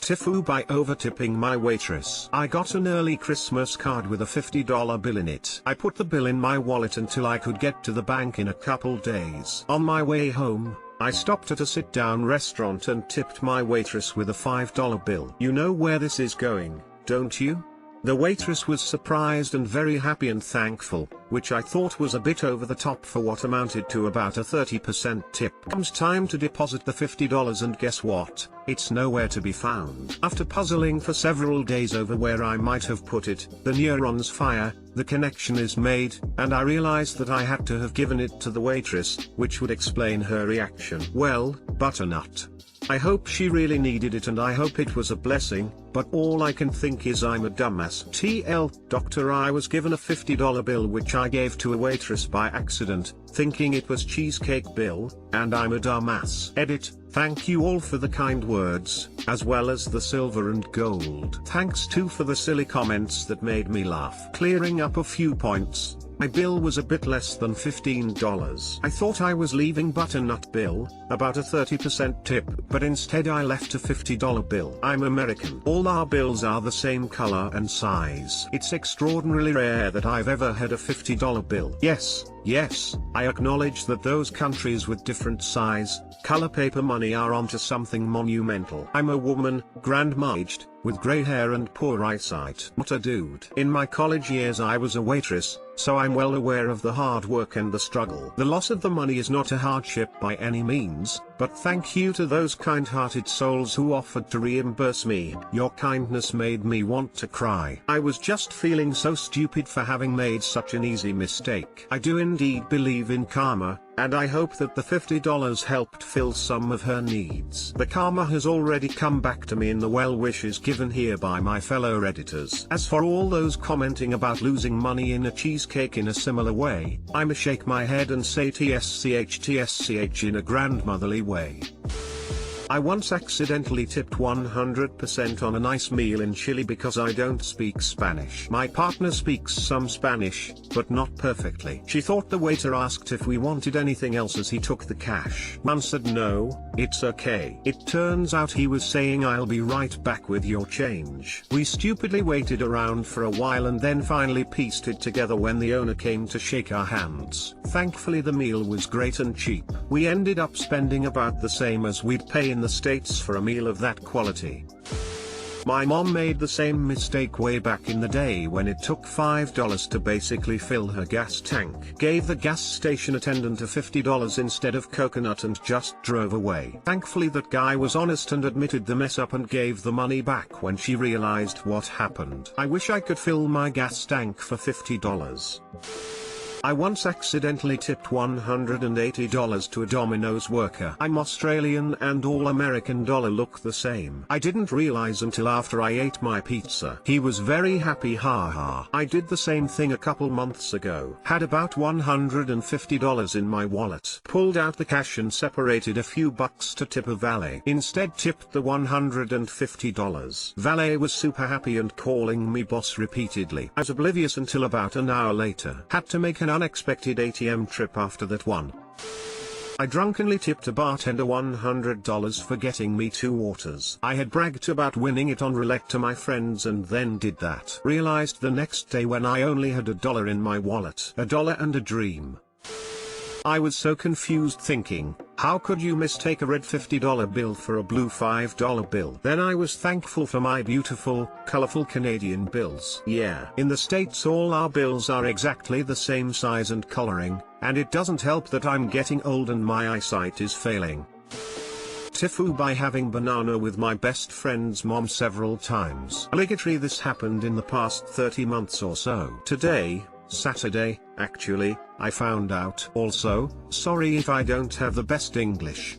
TIFU by Overtipping my waitress. I got an early Christmas card with a $50 bill in it. I put the bill in my wallet until I could get to the bank in a couple days. On my way home, I stopped at a sit-down restaurant and tipped my waitress with a $5 bill. You know where this is going, don't you? The waitress was surprised and very happy and thankful, which I thought was a bit over the top for what amounted to about a 30% tip. Comes time to deposit the $50 and guess what? It's nowhere to be found. After puzzling for several days over where I might have put it, the neurons fire, the connection is made, and I realized that I had to have given it to the waitress, which would explain her reaction. Well, butternut. I hope she really needed it and I hope it was a blessing, but all I can think is I'm a dumbass. Doctor, I was given a $50 bill which I gave to a waitress by accident, thinking it was cheesecake bill, and I'm a dumbass. Edit. Thank you all for the kind words, as well as the silver and gold. Thanks too for the silly comments that made me laugh. Clearing up a few points, my bill was a bit less than $15. I thought I was leaving butternut bill, about a 30% tip, but instead I left a $50 bill. I'm American. All our bills are the same color and size. It's extraordinarily rare that I've ever had a $50 bill. Yes, I acknowledge that those countries with different size, color paper money are onto something monumental. I'm a woman, grandma-aged, with gray hair and poor eyesight. Not a dude. In my college years I was a waitress, so I'm well aware of the hard work and the struggle. The loss of the money is not a hardship by any means, but thank you to those kind-hearted souls who offered to reimburse me. Your kindness made me want to cry. I was just feeling so stupid for having made such an easy mistake. I do indeed believe in karma, and I hope that the $50 helped fill some of her needs. The karma has already come back to me in the well wishes given here by my fellow Redditors. As for all those commenting about losing money in a cheesecake in a similar way, I'ma shake my head and say TSCH in a grandmotherly way. I once accidentally tipped 100% on a nice meal in Chile because I don't speak Spanish. My partner speaks some Spanish, but not perfectly. She thought the waiter asked if we wanted anything else as he took the cash. Answered no, it's okay. It turns out he was saying I'll be right back with your change. We stupidly waited around for a while and then finally pieced it together when the owner came to shake our hands. Thankfully the meal was great and cheap. We ended up spending about the same as we'd pay in the States for a meal of that quality. My mom made the same mistake way back in the day when it took $5 to basically fill her gas tank. Gave the gas station attendant a $50 instead of coconut and just drove away. Thankfully that guy was honest and admitted the mess up and gave the money back when she realized what happened. I wish I could fill my gas tank for $50. I once accidentally tipped $180 to a Domino's worker. I'm Australian and all American dollar look the same. I didn't realize until after I ate my pizza. He was very happy, haha. I did the same thing a couple months ago. Had about $150 in my wallet. Pulled out the cash and separated a few bucks to tip a valet. Instead tipped the $150. Valet was super happy and calling me boss repeatedly. I was oblivious until about an hour later. Had to make an unexpected ATM trip after that one. I drunkenly tipped a bartender $100 for getting me 2 waters. I had bragged about winning it on roulette to my friends and then did that. Realized the next day when I only had $1 in my wallet. $1 and a dream. I was so confused thinking, how could you mistake a red $50 bill for a blue $5 bill? Then I was thankful for my beautiful, colorful Canadian bills. Yeah. In the States all our bills are exactly the same size and coloring, and it doesn't help that I'm getting old and my eyesight is failing. TIFU by having banana with my best friend's mom several times. Obligatory this happened in the past 30 months or so. Today, Saturday, actually, I found out. Also, sorry if I don't have the best English.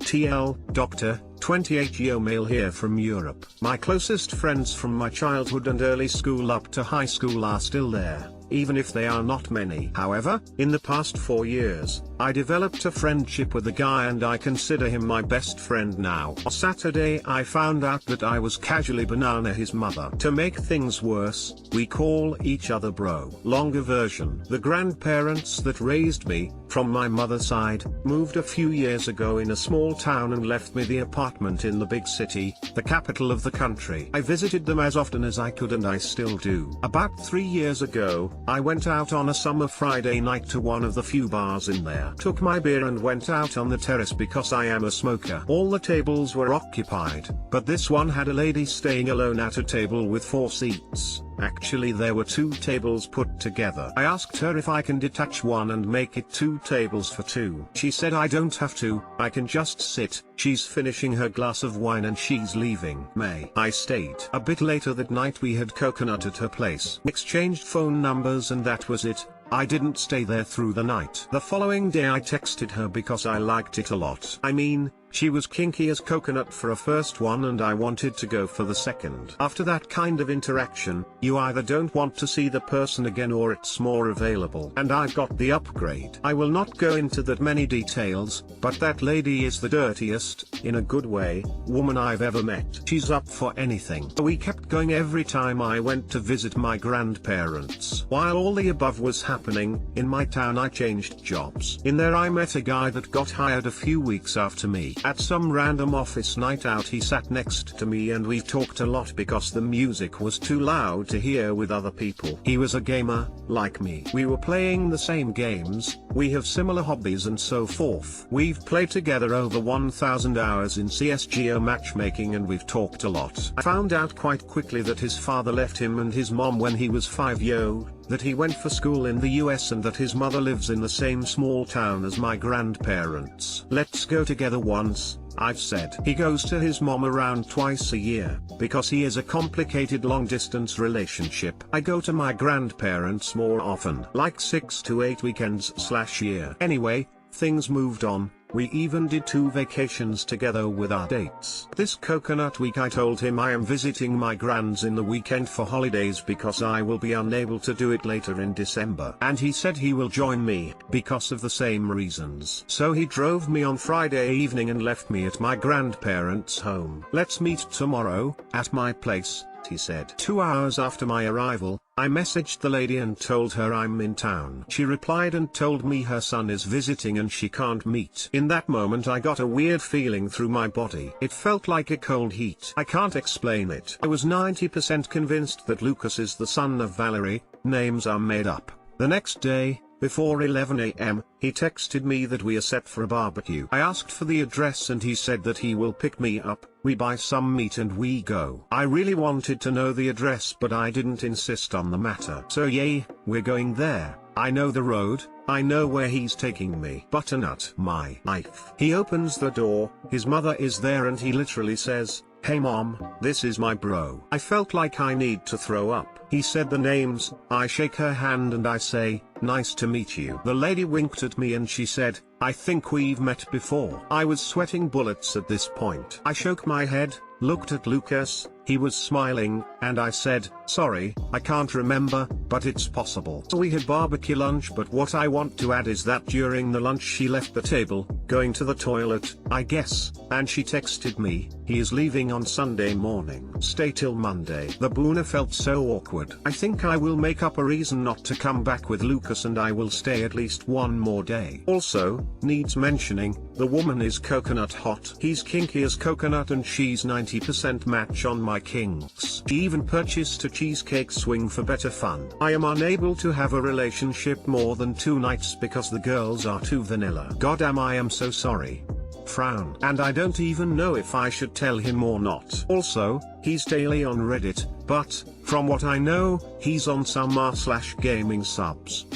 Doctor, 28-year male here from Europe. My closest friends from my childhood and early school up to high school are still there, even if they are not many. However, in the past 4 years, I developed a friendship with a guy and I consider him my best friend now. On Saturday I found out that I was casually banana his mother. To make things worse, we call each other bro. Longer version. The grandparents that raised me, from my mother's side, moved a few years ago in a small town and left me the apartment in the big city, the capital of the country. I visited them as often as I could and I still do. About 3 years ago, I went out on a summer Friday night to one of the few bars in there. Took my beer and went out on the terrace because I am a smoker. All the tables were occupied, but this one had a lady staying alone at a table with 4 seats. Actually there were 2 tables put together. I asked her if I can detach one and make it 2 tables for 2. She said I don't have to, I can just sit. She's finishing her glass of wine and she's leaving. I stayed. A bit later that night we had coconut at her place. Exchanged phone numbers and that was it. I didn't stay there through the night. The following day I texted her because I liked it a lot. I mean, she was kinky as coconut for a first one and I wanted to go for the second. After that kind of interaction, you either don't want to see the person again or it's more available. And I've got the upgrade. I will not go into that many details, but that lady is the dirtiest, in a good way, woman I've ever met. She's up for anything. We kept going every time I went to visit my grandparents. While all the above was happening, in my town I changed jobs. In there I met a guy that got hired a few weeks after me. At some random office night out he sat next to me and we talked a lot because the music was too loud to hear with other people. He was a gamer, like me. We were playing the same games, we have similar hobbies and so forth. We've played together over 1,000 hours in CSGO matchmaking and we've talked a lot. I found out quite quickly that his father left him and his mom when he was 5 years old, that he went for school in the US and that his mother lives in the same small town as my grandparents. Let's go together once, I've said. He goes to his mom around twice a year, because he is a complicated long-distance relationship. I go to my grandparents more often, like 6 to 8 weekends/year. Anyway, things moved on. We even did 2 vacations together with our dates. This coconut week I told him I am visiting my grands in the weekend for holidays because I will be unable to do it later in December. And he said he will join me, because of the same reasons. So he drove me on Friday evening and left me at my grandparents' home. Let's meet tomorrow, at my place, he said. 2 hours after my arrival, I messaged the lady and told her I'm in town. She replied and told me her son is visiting and she can't meet. In that moment I got a weird feeling through my body. It felt like a cold heat. I can't explain it. I was 90% convinced that Lucas is the son of Valerie, names are made up. The next day, before 11 AM, he texted me that we are set for a barbecue. I asked for the address and he said that he will pick me up, we buy some meat and we go. I really wanted to know the address but I didn't insist on the matter. So yay, we're going there. I know the road, I know where he's taking me. Butternut, my life. He opens the door, his mother is there and he literally says, "Hey mom, this is my bro." I felt like I need to throw up. He said the names, I shake her hand and I say, "Nice to meet you." The lady winked at me and she said, "I think we've met before." I was sweating bullets at this point. I shook my head, looked at Lucas, he was smiling, and I said, "Sorry, I can't remember, but it's possible." So we had barbecue lunch, but what I want to add is that during the lunch she left the table, going to the toilet, I guess, and she texted me, "He is leaving on Sunday morning. Stay till Monday." The boona felt so awkward. I think I will make up a reason not to come back with Lucas and I will stay at least one more day. Also, needs mentioning, the woman is coconut hot. He's kinky as coconut and she's 90% match on my kinks. She even purchased a cheesecake swing for better fun. I am unable to have a relationship more than 2 nights because the girls are too vanilla. Goddamn, I am so sorry. Frown. And I don't even know if I should tell him or not. Also, he's daily on Reddit, but, from what I know, he's on some r/gaming subs.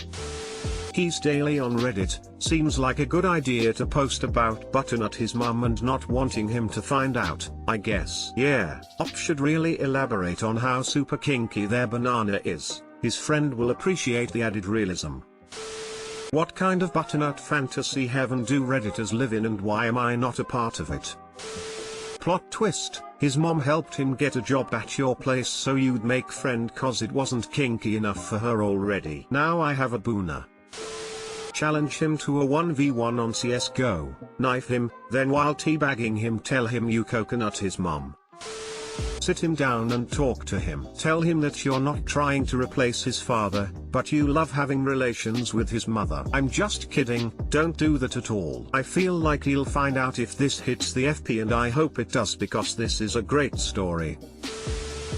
He's daily on Reddit, seems like a good idea to post about Butternut his mum and not wanting him to find out, I guess. Yeah, Op should really elaborate on how super kinky their banana is, his friend will appreciate the added realism. What kind of Butternut fantasy heaven do Redditors live in and why am I not a part of it? Plot twist, his mom helped him get a job at your place so you'd make friend cause it wasn't kinky enough for her already. Now I have a boona. Challenge him to a 1v1 on CSGO, knife him, then while teabagging him tell him you coconut his mom. Sit him down and talk to him. Tell him that you're not trying to replace his father, but you love having relations with his mother. I'm just kidding, don't do that at all. I feel like he'll find out if this hits the FP, and I hope it does, because this is a great story.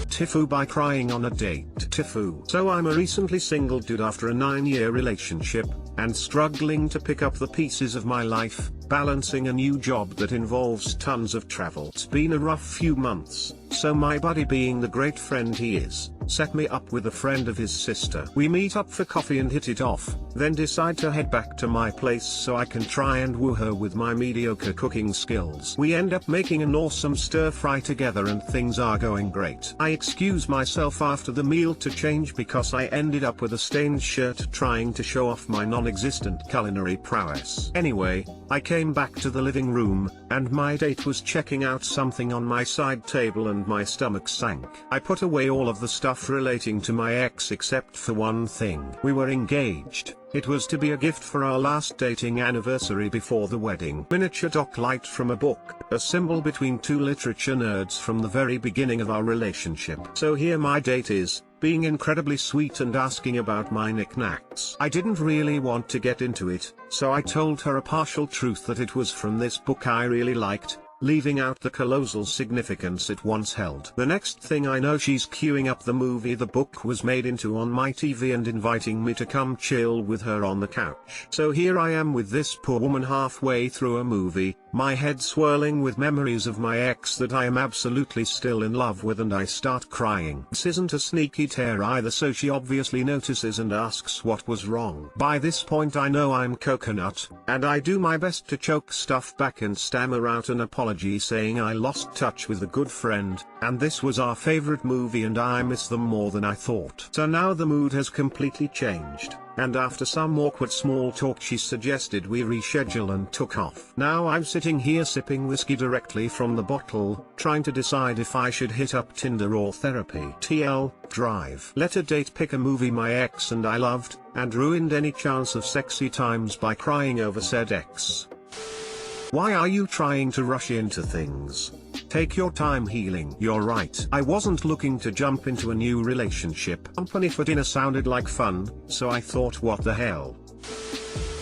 TIFU by crying on a date. TIFU. So I'm a recently single dude after a 9-year relationship, and struggling to pick up the pieces of my life, balancing a new job that involves tons of travel. It's been a rough few months, so my buddy, being the great friend he is, set me up with a friend of his sister. We meet up for coffee and hit it off, then decide to head back to my place so I can try and woo her with my mediocre cooking skills. We end up making an awesome stir fry together and things are going great. I excuse myself after the meal to change because I ended up with a stained shirt trying to show off my non-existent culinary prowess. Anyway, I came back to the living room, and my date was checking out something on my side table and my stomach sank. I put away all of the stuff relating to my ex except for one thing. We were engaged. It was to be a gift for our last dating anniversary before the wedding. Miniature doc light from a book, a symbol between two literature nerds from the very beginning of our relationship. So here my date is, being incredibly sweet and asking about my knickknacks. I didn't really want to get into it, so I told her a partial truth that it was from this book I really liked, leaving out the colossal significance it once held. The next thing I know, she's queuing up the movie the book was made into on my TV and inviting me to come chill with her on the couch. So here I am with this poor woman halfway through a movie, my head swirling with memories of my ex that I am absolutely still in love with, and I start crying. This isn't a sneaky tear either, so she obviously notices and asks what was wrong. By this point I know I'm coconut, and I do my best to choke stuff back and stammer out an apology saying I lost touch with a good friend, and this was our favorite movie and I miss them more than I thought. So now the mood has completely changed, and after some awkward small talk she suggested we reschedule and took off. Now I'm sitting here sipping whiskey directly from the bottle, trying to decide if I should hit up Tinder or therapy. TL, drive. Let a date pick a movie my ex and I loved, and ruined any chance of sexy times by crying over said ex. Why are you trying to rush into things? Take your time healing. You're right. I wasn't looking to jump into a new relationship. Company for dinner sounded like fun, so I thought, what the hell?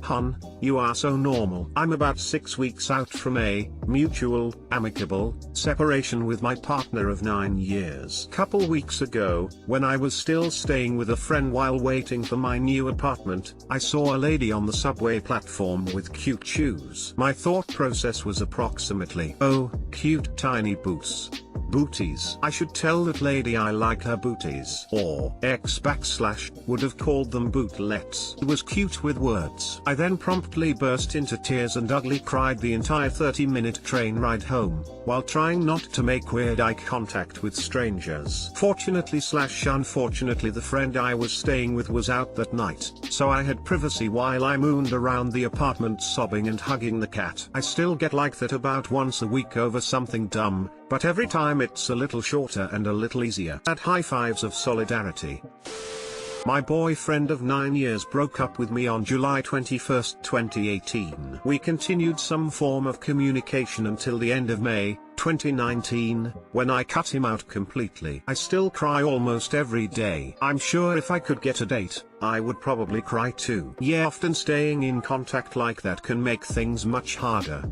Hun, you are so normal. I'm about 6 weeks out from a mutual, amicable separation with my partner of 9 years. Couple weeks ago, when I was still staying with a friend while waiting for my new apartment, I saw a lady on the subway platform with cute shoes. My thought process was approximately, oh, cute tiny boots. Booties. I should tell that lady I like her booties. Or, would have called them bootlets. It was cute with words. I then promptly burst into tears and ugly cried the entire 30-minute train ride home, while trying not to make weird eye contact with strangers. Fortunately/unfortunately the friend I was staying with was out that night, so I had privacy while I mooned around the apartment sobbing and hugging the cat. I still get like that about once a week over something dumb, but every time it's a little shorter and a little easier. Add high fives of solidarity. My boyfriend of 9 years broke up with me on July 21, 2018. We continued some form of communication until the end of May 2019, when I cut him out completely. I still cry almost every day. I'm sure if I could get a date, I would probably cry too. Yeah, often staying in contact like that can make things much harder.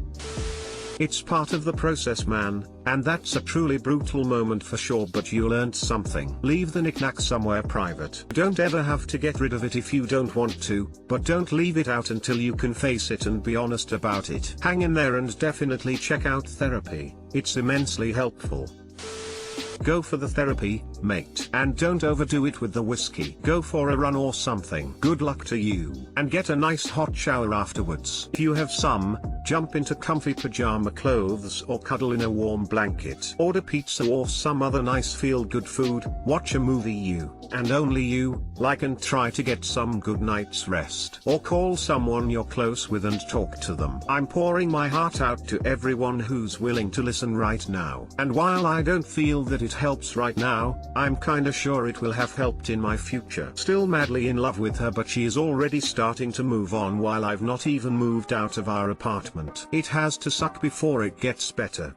It's part of the process, man, and that's a truly brutal moment for sure, but you learned something. Leave the knick-knack somewhere private. You don't ever have to get rid of it if you don't want to, but don't leave it out until you can face it and be honest about it. Hang in there and definitely check out therapy. It's immensely helpful. Go for the therapy, mate. And don't overdo it with the whiskey. Go for a run or something. Good luck to you. And get a nice hot shower afterwards. If you have some, jump into comfy pajama clothes or cuddle in a warm blanket. Order pizza or some other nice feel-good food. Watch a movie you, and only you, like, and try to get some good night's rest. Or call someone you're close with and talk to them. I'm pouring my heart out to everyone who's willing to listen right now. And while I don't feel that it helps right now, I'm kinda sure it will have helped in my future. Still madly in love with her, but she is already starting to move on while I've not even moved out of our apartment. It has to suck before it gets better.